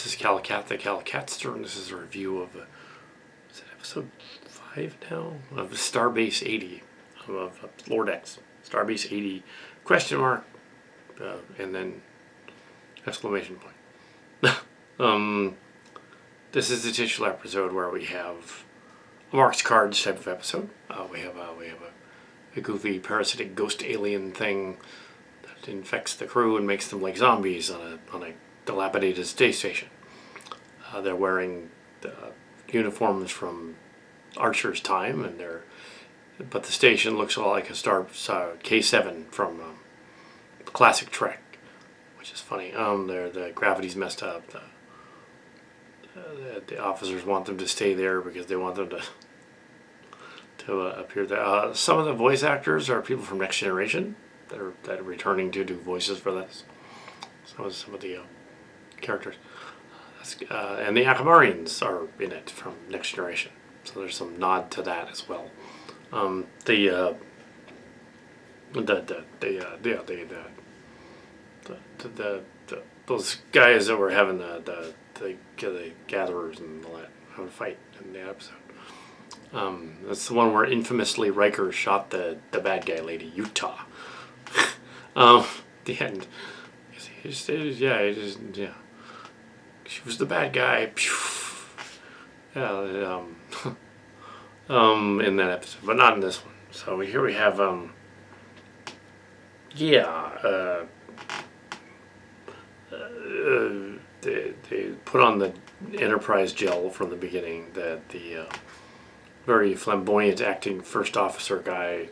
This is Calicat, the Calicatster, and this is a review of is it episode 5 now? Of Starbase 80, of Lord X. Starbase 80, question mark, and then exclamation point. This is the titular episode where we have a marked cards type of episode. We have a goofy parasitic ghost alien thing that infects the crew and makes them like zombies on a dilapidated space station. They're wearing uniforms from Archer's time, but the station looks a lot like a K7 from classic Trek, which is funny. The gravity's messed up. The officers want them to stay there because they want them to appear there. Some of the voice actors are people from Next Generation that are returning to do voices for this. Some of the characters, and the Akamarians are in it from Next Generation, so there's some nod to that as well. Those guys that were having the gatherers and all that having a fight in the episode. That's the one where infamously Riker shot the bad guy lady, Utah. The end. She was the bad guy. Yeah, in that episode, but not in this one. So here we have, they put on the Enterprise gel from the beginning. The very flamboyant acting first officer guy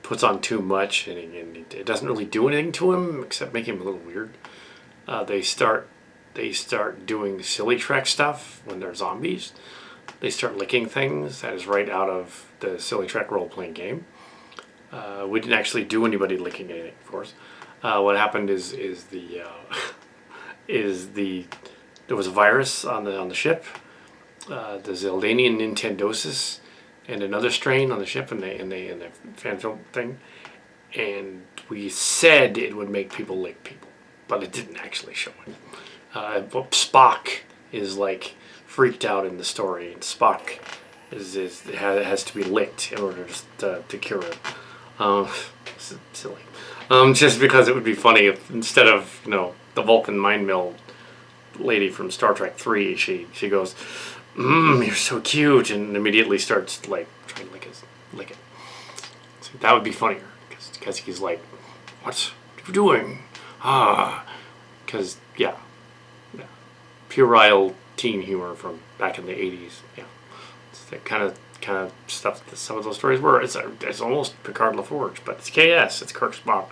puts on too much, and it doesn't really do anything to him except make him a little weird. They start doing silly Trek stuff when they're zombies. They start licking things. That is right out of the silly Trek role-playing game. We didn't actually do anybody licking anything, of course. What happened is there was a virus on the ship, the Zeldanian Nintendosis, and another strain on the ship in the fan film thing, and we said it would make people lick people, but it didn't actually show it. Spock is like freaked out in the story, and Spock has to be licked in order to cure it. Silly. Just because it would be funny if instead of the Vulcan mind meld lady from Star Trek 3, she goes, you're so cute, and immediately starts like trying to lick it. So that would be funnier because he's like, what are you doing? Because puerile teen humor from back in the 80s. Yeah, it's that kind of stuff that some of those stories were. It's almost Picard LaForge, but it's KS. It's Kirk Spock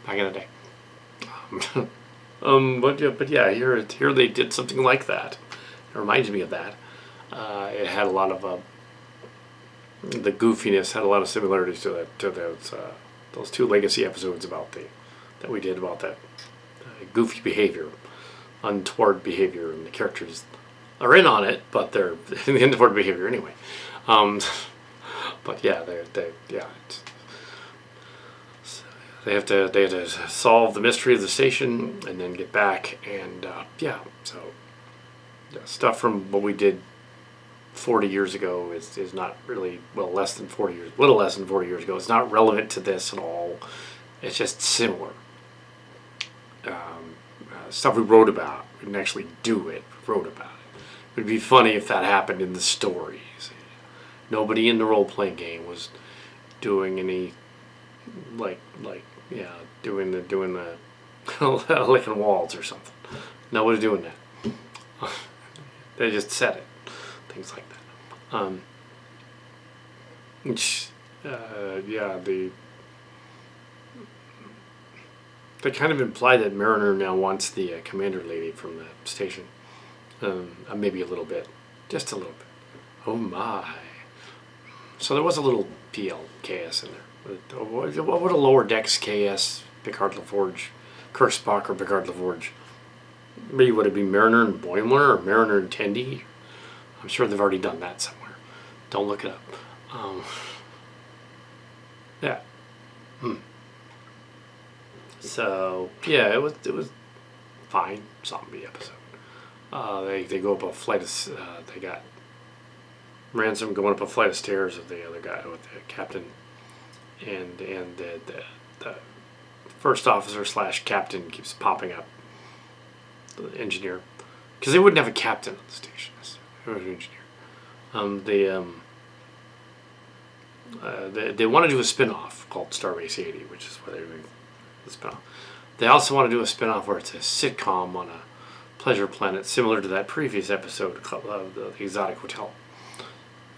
back in the day. But here they did something like that. It reminds me of that. It had a lot of the goofiness had a lot of similarities to those two legacy episodes that we did about that goofy behavior, untoward behavior, and the characters are in on it, but they're in the untoward behavior anyway. But yeah, they have to solve the mystery of the station and then get back, and stuff from what we did 40 years ago is not really, little less than 40 years ago. It's not relevant to this at all. It's just similar. Stuff we wrote about. We didn't actually do it. We wrote about it. It would be funny if that happened in the stories. Nobody in the role-playing game was doing any doing the licking walls or something. Nobody's doing that. They just said it. Things like that. They kind of imply that Mariner now wants the commander lady from the station. Maybe a little bit. Just a little bit. Oh my. So there was a little PLKS in there. What would a lower decks KS Picard LaForge, Kirk Spock or Picard LaForge? Maybe would it be Mariner and Boimler or Mariner and Tendi? I'm sure they've already done that somewhere. Don't look it up. Yeah. So yeah, it was fine zombie episode. They go up a flight of they got Ransom going up a flight of stairs with the other guy, with the captain, and the first officer / captain keeps popping up, the engineer, because they wouldn't have a captain on the station. It was an engineer. They want to do a spin-off called Starbase 80, which is why they're doing the spin-off. They also want to do a spin-off where it's a sitcom on a pleasure planet, similar to that previous episode of the Exotic Hotel.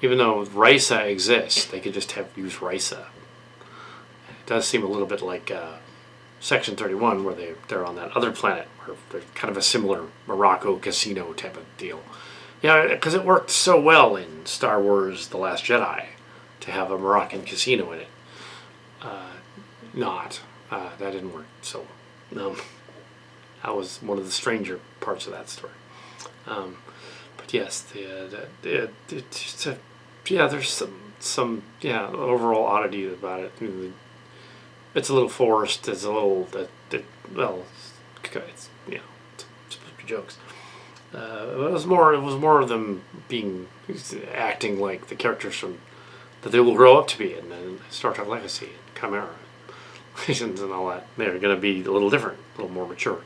Even though Risa exists, they could just use Risa. It does seem a little bit like Section 31, where they're on that other planet, where they're kind of a similar Morocco casino type of deal. Yeah, because it worked so well in Star Wars The Last Jedi to have a Moroccan casino in it. That didn't work so well. That was one of the stranger parts of that story. But yes, there's some overall oddity about it. It's a little forced. It's a little it's it's supposed to be jokes. It was more of them acting like the characters from that they will grow up to be in Star Trek Legacy, and Chimera, and all that. They're going to be a little different, a little more mature,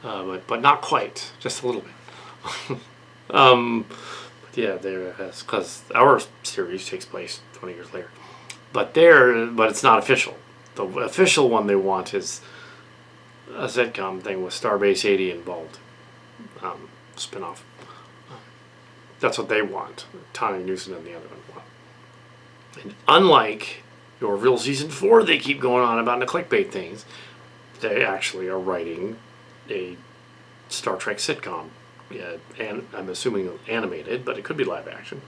but not quite, just a little bit. Because our series takes place 20 years later, but it's not official. The official one they want is a sitcom thing with Starbase 80 involved, spinoff. That's what they want. Tawny Newsom and the other one want. And unlike your Orville Season 4, they keep going on about the clickbait things. They actually are writing a Star Trek sitcom. Yeah, and I'm assuming animated, but it could be live action.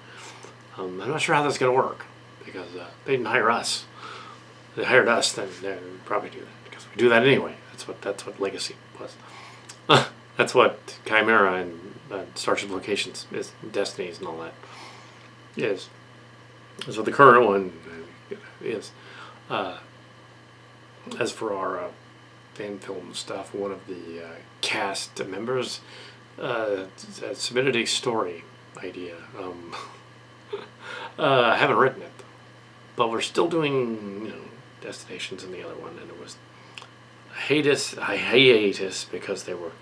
I'm not sure how that's going to work, because they didn't hire us. If they hired us, then we'd probably do that, because we do that anyway. That's what Legacy was. That's what Chimera and Starship Locations is, Destinies and all that is. That's what the current one is. As for our fan film stuff, one of the cast members submitted a story idea. I haven't written it, but we're still doing Destinations in the other one, and it was a hiatus because there were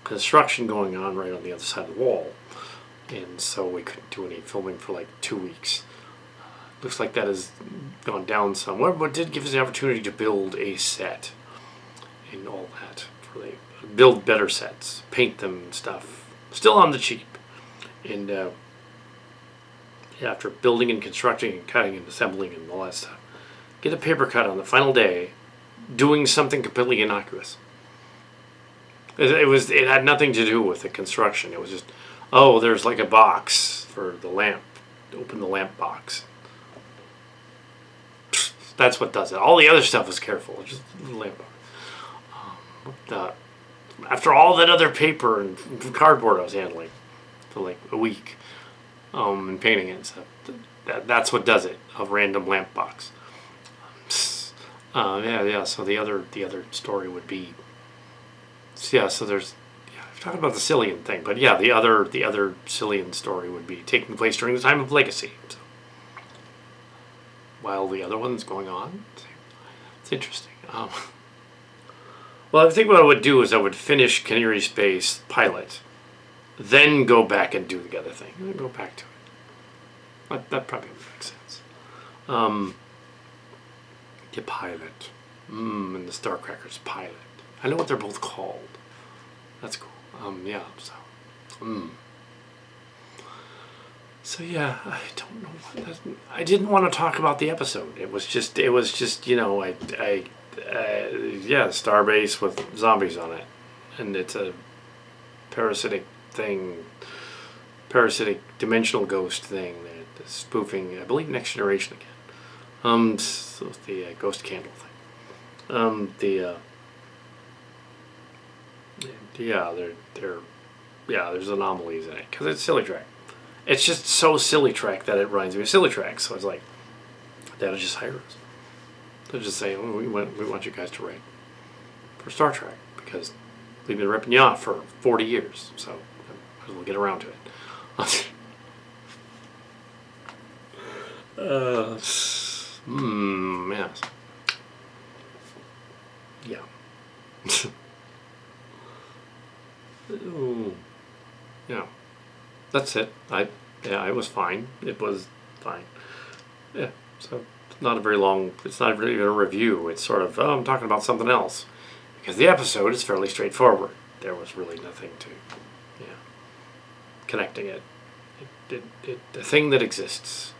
construction going on right on the other side of the wall, and so we couldn't do any filming for like 2 weeks. Looks like that has gone down somewhere, but it did give us the opportunity to build a set and all that. Build better sets, paint them and stuff. Still on the cheap. And after building and constructing and cutting and assembling and all that stuff, get a paper cut on the final day, doing something completely innocuous. It had nothing to do with the construction. It was just, there's like a box for the lamp. Open the lamp box. That's what does it. All the other stuff was careful. Just the lamp box. After all that other paper and cardboard I was handling for like a week, and painting it and stuff, that's what does it. A random lamp box. So the other story would be, so there's, I'm talking about the Cillian thing, but the other Cillian story would be taking place during the time of Legacy. So, while the other one's going on, it's interesting. Well, I think what I would do is I would finish Canary Space pilot, then go back and do the other thing, and then go back to it. That probably makes sense. The pilot, and the Starcrackers pilot. I know what they're both called. That's cool. So I don't know. I didn't want to talk about the episode. It was just Starbase with zombies on it, and it's a parasitic dimensional ghost thing that is spoofing, I believe, Next Generation again. So the ghost candle thing. There's anomalies in it because it's Silly Track. It's just so Silly Track that it reminds me of Silly Track. So it's like, they'll just hire us. They'll just say, we want you guys to write for Star Trek because we've been ripping you off for 40 years. So because we'll get around to it. Yes. Yeah. Ooh. Yeah. That's it. I was fine. It was fine. Yeah. So it's not a very long. It's not really a review. It's sort of I'm talking about something else because the episode is fairly straightforward. There was really nothing to, yeah, connecting it. A thing that exists.